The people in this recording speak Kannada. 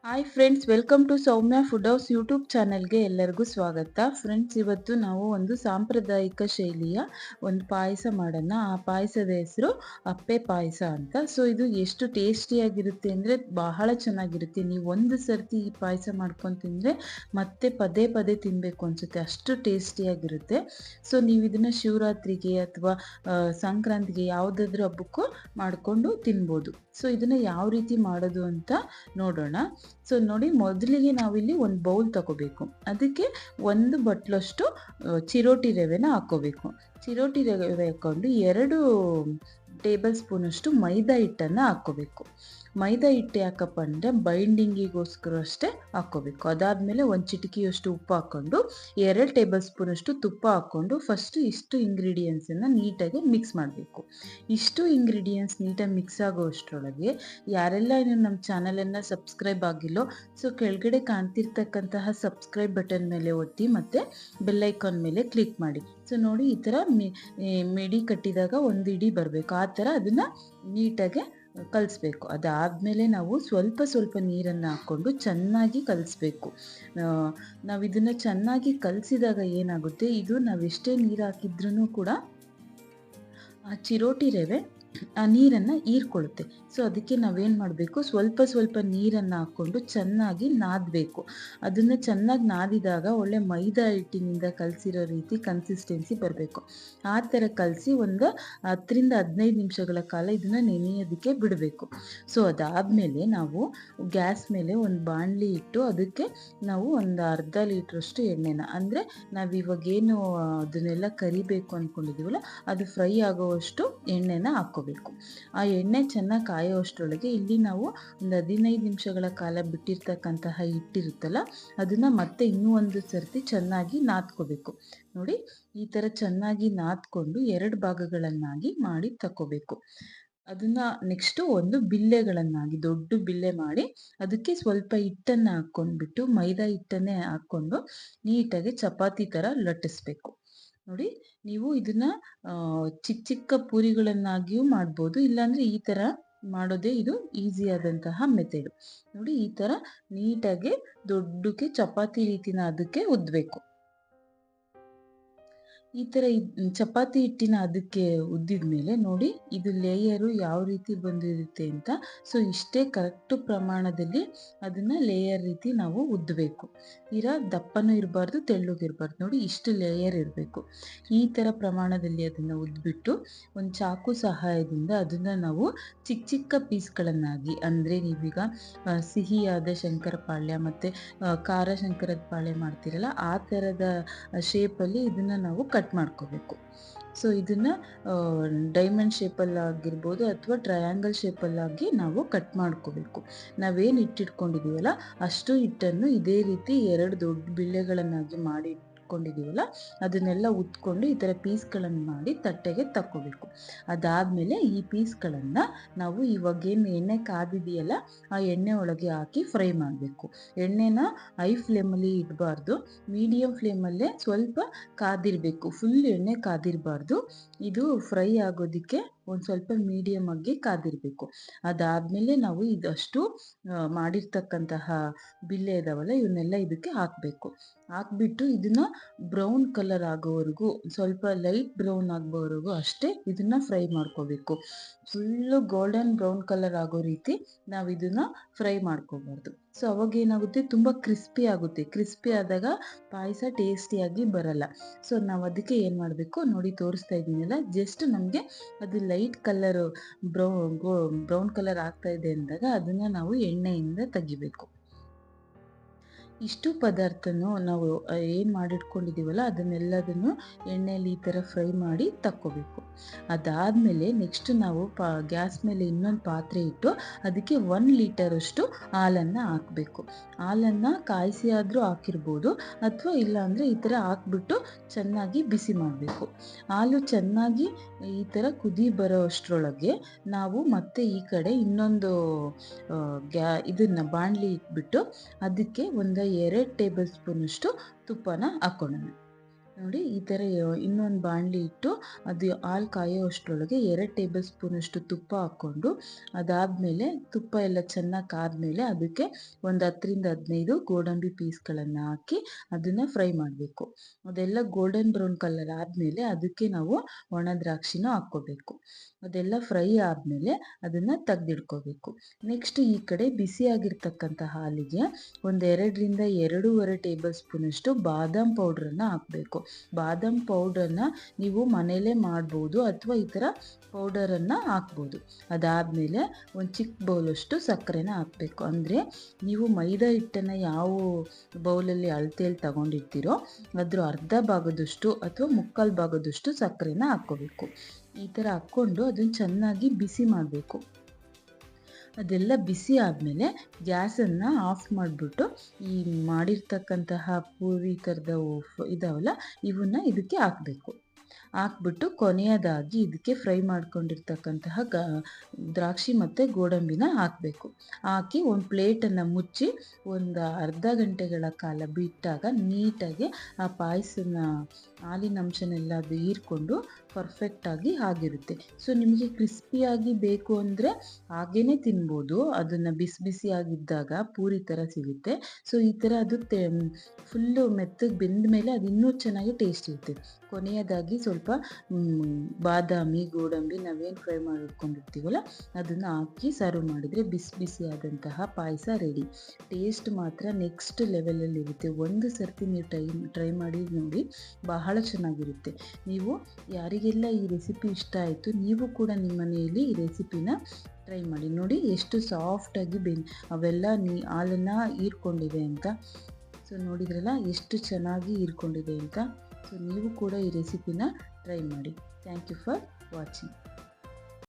Hi friends, welcome to Soumya food house YouTube ಚಾನೆಲ್ಗೆ ಎಲ್ಲರಿಗೂ ಸ್ವಾಗತ. ಫ್ರೆಂಡ್ಸ್, ಇವತ್ತು ನಾವು ಒಂದು ಸಾಂಪ್ರದಾಯಿಕ ಶೈಲಿಯ ಒಂದು ಪಾಯಸ ಮಾಡೋಣ. ಆ ಪಾಯಸದ ಹೆಸರು ಅಪ್ಪೆ ಪಾಯಸ ಅಂತ. ಸೊ ಇದು ಎಷ್ಟು ಟೇಸ್ಟಿಯಾಗಿರುತ್ತೆ ಅಂದರೆ ಬಹಳ ಚೆನ್ನಾಗಿರುತ್ತೆ. ನೀವು ಒಂದು ಸರ್ತಿ ಈ ಪಾಯಸ ಮಾಡ್ಕೊಂಡು ತಿಂದರೆ ಮತ್ತೆ ಪದೇ ಪದೇ ತಿನ್ನಬೇಕು ಅನಿಸುತ್ತೆ, ಅಷ್ಟು ಟೇಸ್ಟಿಯಾಗಿರುತ್ತೆ. ಸೊ ನೀವು ಇದನ್ನು ಶಿವರಾತ್ರಿಗೆ ಅಥವಾ ಸಂಕ್ರಾಂತಿಗೆ ಯಾವುದಾದ್ರೂ ಹಬ್ಬಕ್ಕೂ ಮಾಡಿಕೊಂಡು ತಿನ್ಬೋದು. ಸೊ ಇದನ್ನು ಯಾವ ರೀತಿ ಮಾಡೋದು ಅಂತ ನೋಡೋಣ. ಸೊ ನೋಡಿ, ಮೊದಲಿಗೆ ನಾವಿಲ್ಲಿ ಒಂದು ಬೌಲ್ ತಗೋಬೇಕು. ಅದಕ್ಕೆ ಒಂದು ಬಟ್ಲಷ್ಟು ಚಿರೋಟಿ ರವೆನ ಹಾಕೋಬೇಕು. ಚಿರೋಟಿ ರವೆ ಹಾಕ್ಕೊಂಡು 2 ಟೇಬಲ್ ಸ್ಪೂನಷ್ಟು ಮೈದಾ ಹಿಟ್ಟನ್ನು ಹಾಕ್ಕೋಬೇಕು. ಮೈದಾ ಹಿಟ್ಟು ಯಾಕಪ್ಪ ಅಂದರೆ ಬೈಂಡಿಂಗಿಗೋಸ್ಕರ ಅಷ್ಟೇ ಹಾಕ್ಕೋಬೇಕು. ಅದಾದಮೇಲೆ ಒಂದು ಚಿಟಿಕೆಯಷ್ಟು ಉಪ್ಪು ಹಾಕ್ಕೊಂಡು 2 ಟೇಬಲ್ ಸ್ಪೂನಷ್ಟು ತುಪ್ಪ ಹಾಕ್ಕೊಂಡು ಫಸ್ಟು ಇಷ್ಟು ಇಂಗ್ರೀಡಿಯೆಂಟ್ಸನ್ನು ನೀಟಾಗಿ ಮಿಕ್ಸ್ ಮಾಡಬೇಕು. ಇಷ್ಟು ಇಂಗ್ರೀಡಿಯೆಂಟ್ಸ್ ನೀಟಾಗಿ ಮಿಕ್ಸ್ ಆಗೋ ಅಷ್ಟರೊಳಗೆ ಯಾರೆಲ್ಲ ಇನ್ನು ನಮ್ಮ ಚಾನಲನ್ನು ಸಬ್ಸ್ಕ್ರೈಬ್ ಆಗಿಲ್ಲೋ, ಸೊ ಕೆಳಗಡೆ ಕಾಣ್ತಿರ್ತಕ್ಕಂತಹ ಸಬ್ಸ್ಕ್ರೈಬ್ ಬಟನ್ ಮೇಲೆ ಒತ್ತಿ ಮತ್ತು ಬೆಲ್ಲೈಕಾನ್ ಮೇಲೆ ಕ್ಲಿಕ್ ಮಾಡಿ. ಸೊ ನೋಡಿ, ಈ ಥರ ಮಿಡಿ ಕಟ್ಟಿದಾಗ ಒಂದು ಇಡಿ ಬರಬೇಕು, ಆ ಥರ ಅದನ್ನು ನೀಟಾಗಿ ಕಲಿಸ್ಬೇಕು. ಅದಾದಮೇಲೆ ನಾವು ಸ್ವಲ್ಪ ಸ್ವಲ್ಪ ನೀರನ್ನು ಹಾಕ್ಕೊಂಡು ಚೆನ್ನಾಗಿ ಕಲಿಸ್ಬೇಕು. ನಾವು ಇದನ್ನು ಚೆನ್ನಾಗಿ ಕಲಿಸಿದಾಗ ಏನಾಗುತ್ತೆ, ಇದು ನಾವೆಷ್ಟೇ ನೀರು ಹಾಕಿದ್ರೂ ಕೂಡ ಆ ಚಿರೋಟಿ ರವೆ ಆ ನೀರನ್ನು ಹೀರ್ಕೊಳ್ಳುತ್ತೆ. ಸೊ ಅದಕ್ಕೆ ನಾವೇನು ಮಾಡಬೇಕು, ಸ್ವಲ್ಪ ಸ್ವಲ್ಪ ನೀರನ್ನು ಹಾಕ್ಕೊಂಡು ಚೆನ್ನಾಗಿ ನಾದಬೇಕು. ಅದನ್ನು ಚೆನ್ನಾಗಿ ನಾದಿದಾಗ ಒಳ್ಳೆ ಮೈದಾ ಹಿಟ್ಟಿನಿಂದ ಕಲಸಿರೋ ರೀತಿ ಕನ್ಸಿಸ್ಟೆನ್ಸಿ ಬರಬೇಕು. ಆ ಥರ ಕಲಸಿ ಒಂದು 10ರಿಂದ 15 ನಿಮಿಷಗಳ ಕಾಲ ಇದನ್ನು ನೆನೆಯೋದಕ್ಕೆ ಬಿಡಬೇಕು. ಸೊ ಅದಾದಮೇಲೆ ನಾವು ಗ್ಯಾಸ್ ಮೇಲೆ ಒಂದು ಬಾಣಲಿ ಇಟ್ಟು ಅದಕ್ಕೆ ನಾವು ಒಂದು ಅರ್ಧ ಲೀಟ್ರಷ್ಟು ಎಣ್ಣೆನ, ಅಂದರೆ ನಾವಿವಾಗೇನು ಅದನ್ನೆಲ್ಲ ಕರಿಬೇಕು ಅಂದ್ಕೊಂಡಿದ್ದೀವಲ್ಲ ಅದು ಫ್ರೈ ಆಗೋವಷ್ಟು ಎಣ್ಣೆನ ಹಾಕ್ಕೋಬೇಕು. ಆ ಎಣ್ಣೆ ಚೆನ್ನಾಗಿ ಕಾಯೋಷ್ಟರೊಳಗೆ ಇಲ್ಲಿ ನಾವು ಒಂದು 15 ನಿಮಿಷಗಳ ಕಾಲ ಬಿಟ್ಟಿರ್ತಕ್ಕಂತಹ ಹಿಟ್ಟಿರುತ್ತಲ್ಲ ಅದನ್ನು ಮತ್ತೆ ಇನ್ನೂ ಒಂದು ಸರ್ತಿ ಚೆನ್ನಾಗಿ ನಾದ್ಕೋಬೇಕು. ನೋಡಿ, ಈ ಥರ ಚೆನ್ನಾಗಿ ನಾದ್ಕೊಂಡು 2 ಭಾಗಗಳನ್ನಾಗಿ ಮಾಡಿ ತಗೋಬೇಕು. ಅದನ್ನ ನೆಕ್ಸ್ಟು ಒಂದು ಬಿಲ್ಲೆಗಳನ್ನಾಗಿ ದೊಡ್ಡ ಬಿಲ್ಲೆ ಮಾಡಿ ಅದಕ್ಕೆ ಸ್ವಲ್ಪ ಹಿಟ್ಟನ್ನು ಹಾಕ್ಕೊಂಡ್ಬಿಟ್ಟು ಮೈದಾ ಹಿಟ್ಟನ್ನೇ ಹಾಕ್ಕೊಂಡು ನೀಟಾಗಿ ಚಪಾತಿ ಥರ ಲಟ್ಟಿಸ್ಬೇಕು. ನೋಡಿ, ನೀವು ಇದನ್ನು ಚಿಕ್ಕ ಚಿಕ್ಕ ಪೂರಿಗಳನ್ನಾಗಿಯೂ ಮಾಡ್ಬೋದು, ಇಲ್ಲಾಂದರೆ ಈ ಥರ ಮಾಡೋದೇ ಇದು ಈಸಿಯಾದಂತಹ ಮೆಥಡು. ನೋಡಿ, ಈ ಥರ ನೀಟಾಗಿ ದೊಡ್ಡಕ್ಕೆ ಚಪಾತಿ ರೀತಿನ ಅದಕ್ಕೆ ಉದ್ದಬೇಕು. ಈ ಥರ ಚಪಾತಿ ಹಿಟ್ಟಿನ ಅದಕ್ಕೆ ಉದ್ದಿದ ಮೇಲೆ ನೋಡಿ, ಇದು ಲೇಯರು ಯಾವ ರೀತಿ ಬಂದಿರುತ್ತೆ ಅಂತ. ಸೊ ಇಷ್ಟೇ ಕರೆಕ್ಟು ಪ್ರಮಾಣದಲ್ಲಿ ಅದನ್ನು ಲೇಯರ್ ರೀತಿ ನಾವು ಉದ್ದಬೇಕು. ತೀರಾ ದಪ್ಪನೂ ಇರಬಾರ್ದು, ತೆಳ್ಳಗಿರಬಾರ್ದು. ನೋಡಿ, ಇಷ್ಟು ಲೇಯರ್ ಇರಬೇಕು. ಈ ಥರ ಪ್ರಮಾಣದಲ್ಲಿ ಅದನ್ನು ಉದ್ಬಿಟ್ಟು ಒಂದು ಚಾಕು ಸಹಾಯದಿಂದ ಅದನ್ನು ನಾವು ಚಿಕ್ಕ ಚಿಕ್ಕ ಪೀಸ್ಗಳನ್ನಾಗಿ, ಅಂದರೆ ನೀವೀಗ ಸಿಹಿಯಾದ ಶಂಕರಪಾಳ್ಯ ಮತ್ತು ಖಾರ ಶಂಕರದ ಪಾಳ್ಯ ಮಾಡ್ತೀರಲ್ಲ, ಆ ಥರದ ಶೇಪಲ್ಲಿ ಇದನ್ನು ನಾವು ಕಟ್ ಮಾಡ್ಕೋಬೇಕು. ಸೊ ಇದನ್ನು ಡೈಮಂಡ್ ಶೇಪಲ್ಲಾಗಿರ್ಬೋದು ಅಥವಾ ಟ್ರಯಾಂಗಲ್ ಶೇಪಲ್ಲಾಗಿ ನಾವು ಕಟ್ ಮಾಡ್ಕೋಬೇಕು. ನಾವೇನು ಹಿಟ್ಟಿಟ್ಕೊಂಡಿದ್ದೀವಲ್ಲ ಅಷ್ಟು ಹಿಟ್ಟನ್ನು ಇದೇ ರೀತಿ 2 ದೊಡ್ಡ ಬಿಳ್ಳೆಗಳನ್ನಾಗಿ ಮಾಡಿ ಇಟ್ಕೊಂಡಿದ್ದೀವಲ್ಲ ಅದನ್ನೆಲ್ಲ ಉತ್ಕೊಂಡು ಈ ಥರ ಪೀಸ್ಗಳನ್ನು ಮಾಡಿ ತಟ್ಟೆಗೆ ತಕ್ಕೋಬೇಕು. ಅದಾದಮೇಲೆ ಈ ಪೀಸ್ಗಳನ್ನು ನಾವು ಇವಾಗೇನು ಎಣ್ಣೆ ಕಾದಿದೆಯಲ್ಲ ಆ ಎಣ್ಣೆ ಒಳಗೆ ಹಾಕಿ ಫ್ರೈ ಮಾಡಬೇಕು. ಎಣ್ಣೆನ ಹೈ ಫ್ಲೇಮಲ್ಲಿ ಇಡಬಾರ್ದು, ಮೀಡಿಯಮ್ ಫ್ಲೇಮಲ್ಲೇ ಸ್ವಲ್ಪ ಕಾದಿರಬೇಕು. ಫುಲ್ ಎಣ್ಣೆ ಕಾದಿರಬಾರ್ದು. ಇದು ಫ್ರೈ ಆಗೋದಕ್ಕೆ ಒಂದು ಸ್ವಲ್ಪ ಮೀಡಿಯಮ್ ಆಗಿ ಕಾದಿರಬೇಕು. ಅದಾದಮೇಲೆ ನಾವು ಇದಷ್ಟು ಮಾಡಿರ್ತಕ್ಕಂತಹ ಬಿಲ್ಲೆ ಇದಾವಲ್ಲ ಇವನ್ನೆಲ್ಲ ಇದಕ್ಕೆ ಹಾಕಬೇಕು. ಹಾಕ್ಬಿಟ್ಟು ಇದನ್ನು ಬ್ರೌನ್ ಕಲರ್ ಆಗೋವರೆಗೂ, ಸ್ವಲ್ಪ ಲೈಟ್ ಬ್ರೌನ್ ಆಗೋವರೆಗೂ ಅಷ್ಟೇ ಇದನ್ನು ಫ್ರೈ ಮಾಡ್ಕೋಬೇಕು. ಫುಲ್ಲು ಗೋಲ್ಡನ್ ಬ್ರೌನ್ ಕಲರ್ ಆಗೋ ರೀತಿ ನಾವು ಇದನ್ನು ಫ್ರೈ ಮಾಡ್ಕೋಬಾರ್ದು. ಸೊ ಅವಾಗ ಏನಾಗುತ್ತೆ, ತುಂಬ ಕ್ರಿಸ್ಪಿ ಆಗುತ್ತೆ. ಕ್ರಿಸ್ಪಿ ಆದಾಗ ಪಾಯಸ ಟೇಸ್ಟಿಯಾಗಿ ಬರಲ್ಲ. ಸೊ ನಾವು ಅದಕ್ಕೆ ಏನು ಮಾಡಬೇಕು ನೋಡಿ, ತೋರಿಸ್ತಾ ಇದ್ದೀನಲ್ಲ, ಜಸ್ಟ್ ನಮಗೆ ಅದು ಲೈಟ್ ಕಲರು ಬ್ರೌನ್ ಕಲರ್ ಆಗ್ತಾ ಇದೆ ಅಂದಾಗ ಅದನ್ನು ನಾವು ಎಣ್ಣೆಯಿಂದ ತೆಗಿಬೇಕು. ಇಷ್ಟು ಪದಾರ್ಥನೂ ನಾವು ಏನು ಮಾಡಿಟ್ಕೊಂಡಿದ್ದೀವಲ್ಲ ಅದನ್ನೆಲ್ಲದನ್ನು ಎಣ್ಣೆಯಲ್ಲಿ ಈ ಥರ ಫ್ರೈ ಮಾಡಿ ತಕ್ಕೋಬೇಕು. ಅದಾದಮೇಲೆ ನೆಕ್ಸ್ಟ್ ನಾವು ಗ್ಯಾಸ್ ಮೇಲೆ ಇನ್ನೊಂದು ಪಾತ್ರೆ ಇಟ್ಟು ಅದಕ್ಕೆ 1 ಲೀಟರಷ್ಟು ಹಾಲನ್ನು ಹಾಕಬೇಕು. ಹಾಲನ್ನು ಕಾಯಿಸಿ ಆದರೂ ಹಾಕಿರ್ಬೋದು, ಅಥವಾ ಇಲ್ಲಾಂದರೆ ಈ ಥರ ಹಾಕ್ಬಿಟ್ಟು ಚೆನ್ನಾಗಿ ಬಿಸಿ ಮಾಡಬೇಕು. ಹಾಲು ಚೆನ್ನಾಗಿ ಈ ಥರ ಕುದಿ ಬರೋ ಅಷ್ಟರೊಳಗೆ ನಾವು ಮತ್ತೆ ಈ ಕಡೆ ಇನ್ನೊಂದು ಇದನ್ನು ಬಾಣಲಿ ಇಟ್ಬಿಟ್ಟು ಅದಕ್ಕೆ ಒಂದು 2 ಟೇಬಲ್ ಸ್ಪೂನಷ್ಟು ತುಪ್ಪನ ಹಾಕ್ಕೊಳ್ಳೋಣ. ನೋಡಿ ಈ ಥರ ಇನ್ನೊಂದು ಬಾಣಲಿ ಇಟ್ಟು ಅದು ಹಾಲು ಕಾಯೋ ಅಷ್ಟರೊಳಗೆ 2 ಟೇಬಲ್ ಸ್ಪೂನಷ್ಟು ತುಪ್ಪ ಹಾಕ್ಕೊಂಡು, ಅದಾದಮೇಲೆ ತುಪ್ಪ ಎಲ್ಲ ಚೆನ್ನಾಗಿ ಕಾದ್ಮೇಲೆ ಅದಕ್ಕೆ ಒಂದು 10-15 ಗೋಡಂಬಿ ಪೀಸ್ಗಳನ್ನು ಹಾಕಿ ಅದನ್ನು ಫ್ರೈ ಮಾಡಬೇಕು. ಅದೆಲ್ಲ ಗೋಲ್ಡನ್ ಬ್ರೌನ್ ಕಲರ್ ಆದಮೇಲೆ ಅದಕ್ಕೆ ನಾವು ಒಣ ದ್ರಾಕ್ಷಿನ ಹಾಕ್ಕೋಬೇಕು. ಅದೆಲ್ಲ ಫ್ರೈ ಆದಮೇಲೆ ಅದನ್ನು ತೆಗೆದಿಟ್ಕೋಬೇಕು. ನೆಕ್ಸ್ಟ್ ಈ ಕಡೆ ಬಿಸಿಯಾಗಿರ್ತಕ್ಕಂಥ ಹಾಲಿಗೆ ಒಂದು 2-2.5 ಟೇಬಲ್ ಸ್ಪೂನಷ್ಟು ಬಾದಾಮ್ ಪೌಡ್ರನ್ನು ಹಾಕಬೇಕು. ಬಾದಾಮ್ ಪೌಡ್ರನ್ನು ನೀವು ಮನೇಲೇ ಮಾಡ್ಬೋದು ಅಥವಾ ಈ ಥರ ಪೌಡರನ್ನು ಹಾಕ್ಬೋದು. ಅದಾದಮೇಲೆ ಒಂದು ಚಿಕ್ಕ ಬೌಲಷ್ಟು ಸಕ್ಕರೆನ ಹಾಕಬೇಕು. ಅಂದರೆ ನೀವು ಮೈದಾ ಹಿಟ್ಟನ್ನು ಯಾವ ಬೌಲಲ್ಲಿ ಅಳತೆಯಲ್ಲಿ ತಗೊಂಡಿರ್ತೀರೋ ಅದ್ರ ಅರ್ಧ ಭಾಗದಷ್ಟು ಅಥವಾ ಮುಕ್ಕಾಲು ಭಾಗದಷ್ಟು ಸಕ್ಕರೆನ ಹಾಕ್ಕೋಬೇಕು. ಈ ಥರ ಹಾಕ್ಕೊಂಡು ಅದನ್ನು ಚೆನ್ನಾಗಿ ಬಿಸಿ ಮಾಡಬೇಕು. ಅದೆಲ್ಲ ಬಿಸಿ ಆದಮೇಲೆ ಗ್ಯಾಸನ್ನು ಆಫ್ ಮಾಡಿಬಿಟ್ಟು ಈ ಮಾಡಿರ್ತಕ್ಕಂತಹ ಪೂರಿ ಥರದ ಇದಾವಲ್ಲ ಇವನ್ನ ಇದಕ್ಕೆ ಹಾಕಬೇಕು. ಹಾಕ್ಬಿಟ್ಟು ಕೊನೆಯದಾಗಿ ಇದಕ್ಕೆ ಫ್ರೈ ಮಾಡ್ಕೊಂಡಿರ್ತಕ್ಕಂತಹ ದ್ರಾಕ್ಷಿ ಮತ್ತು ಗೋಡಂಬಿನ ಹಾಕಬೇಕು. ಹಾಕಿ ಒಂದು ಪ್ಲೇಟನ್ನು ಮುಚ್ಚಿ ಒಂದು ಅರ್ಧ ಗಂಟೆಗಳ ಕಾಲ ಬಿಟ್ಟಾಗ ನೀಟಾಗಿ ಆ ಪಾಯಸನ ಹಾಲಿನ ಅಂಶನೆಲ್ಲ ಅದು ಹೀರ್ಕೊಂಡು ಪರ್ಫೆಕ್ಟಾಗಿ ಆಗಿರುತ್ತೆ. ಸೊ ನಿಮಗೆ ಕ್ರಿಸ್ಪಿಯಾಗಿ ಬೇಕು ಅಂದರೆ ಹಾಗೇ ತಿನ್ಬೋದು. ಅದನ್ನು ಬಿಸಿ ಬಿಸಿಯಾಗಿದ್ದಾಗ ಪೂರಿ ಥರ ಸಿಗುತ್ತೆ. ಸೊ ಈ ಥರ ಅದು ಫುಲ್ಲು ಮೆತ್ತಗೆ ಬೆಂದ ಮೇಲೆ ಅದು ಇನ್ನೂ ಚೆನ್ನಾಗಿ ಟೇಸ್ಟ್ ಇರುತ್ತೆ. ಕೊನೆಯದಾಗಿ ಸ್ವಲ್ಪ ಬಾದಾಮಿ ಗೋಡಂಬಿ ನಾವೇನು ಫ್ರೈ ಮಾಡಿಟ್ಕೊಂಡಿರ್ತೀವಲ್ಲ ಅದನ್ನು ಹಾಕಿ ಸರ್ವ್ ಮಾಡಿದರೆ ಬಿಸಿ ಬಿಸಿಯಾದಂತಹ ಪಾಯಸ ರೆಡಿ. ಟೇಸ್ಟ್ ಮಾತ್ರ ನೆಕ್ಸ್ಟ್ ಲೆವೆಲಲ್ಲಿ ಇರುತ್ತೆ. ಒಂದು ಸರ್ತಿ ನೀವು ಟ್ರೈ ಮಾಡಿ ನೋಡಿ, ಬಹಳ ಚೆನ್ನಾಗಿರುತ್ತೆ. ನೀವು ಯಾರಿಗೆಲ್ಲ ಈ ರೆಸಿಪಿ ಇಷ್ಟ ಆಯಿತು ನೀವು ಕೂಡ ನಿಮ್ಮ ಮನೆಯಲ್ಲಿ ಈ ರೆಸಿಪಿನ ಟ್ರೈ ಮಾಡಿ ನೋಡಿ. ಎಷ್ಟು ಸಾಫ್ಟಾಗಿ ಅವೆಲ್ಲ ಹಾಲನ್ನು ಹೀರ್ಕೊಂಡಿದೆ ಅಂತ. ಸೊ ನೋಡಿದ್ರಲ್ಲ ಎಷ್ಟು ಚೆನ್ನಾಗಿ ಹೀರ್ಕೊಂಡಿದೆ ಅಂತ. ಸೊ ನೀವು ಕೂಡ ಈ ರೆಸಿಪಿನ ಟ್ರೈ ಮಾಡಿ. Thank you for watching.